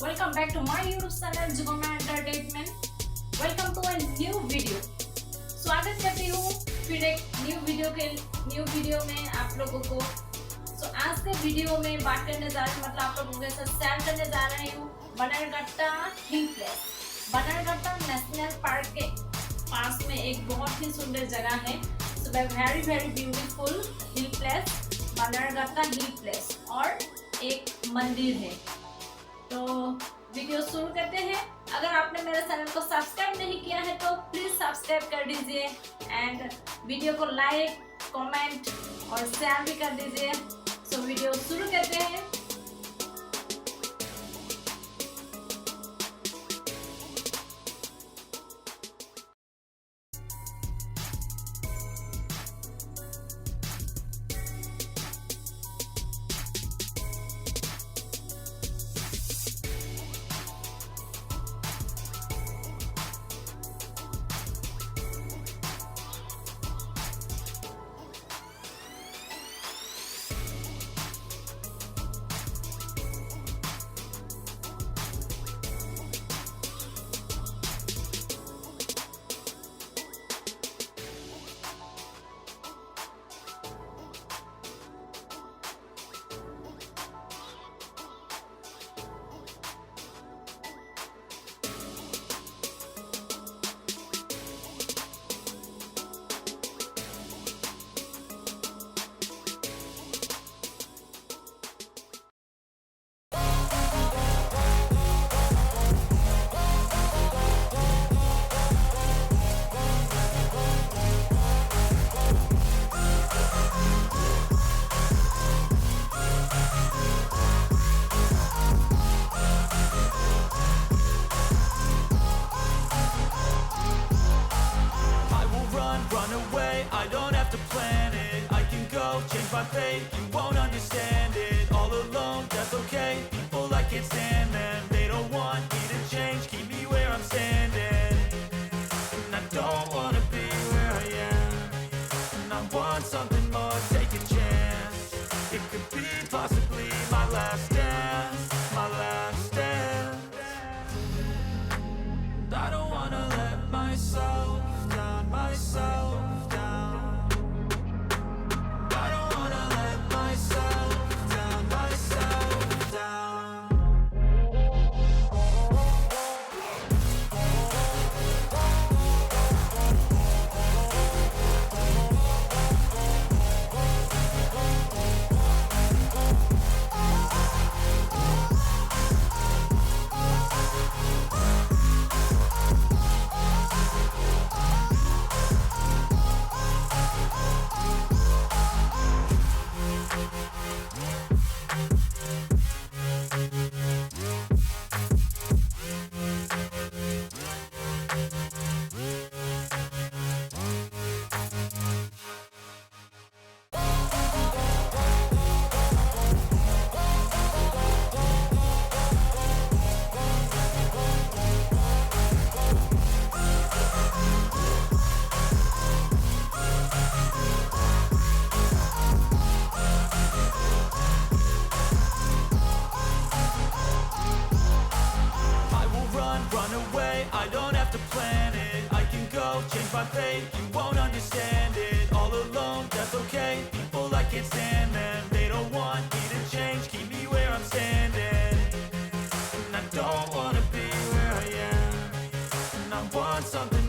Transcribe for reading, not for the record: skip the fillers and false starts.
Welcome back to my YouTube channel Jugma entertainment. Welcome to a new video. स्वागत करती हूँ फिर एक न्यू वीडियो में आप लोगों को। आज के वीडियो में बात करने जा रही हूँ, मतलब आप लोगों के साथ शेयर करने जा रही हूँ Bannerghatta hill place. Bannerghatta national park के पास में एक बहुत ही सुंदर जगह है। Very very beautiful hill place Bannerghatta hill place और एक मंदिर है। तो वीडियो शुरू करते हैं। अगर आपने मेरे चैनल को सब्सक्राइब नहीं किया है तो प्लीज सब्सक्राइब कर दीजिए एंड वीडियो को लाइक कमेंट और शेयर भी कर दीजिए। वीडियो शुरू करते हैं। Change my fate, you won't understand it. All alone, that's okay. People, I can't stand them. They don't want me to change, keep me where I'm standing. And I don't wanna be where I am. And I want something more, take a chance. It could be possibly my last dance, my last dance. And I don't wanna let myself down, myself down. I don't have to plan it, I can go change my fate. You won't understand it, all alone, that's okay. People, I can't stand them. They don't want me to change, keep me where I'm standing. And I don't wanna be where I am. And I want something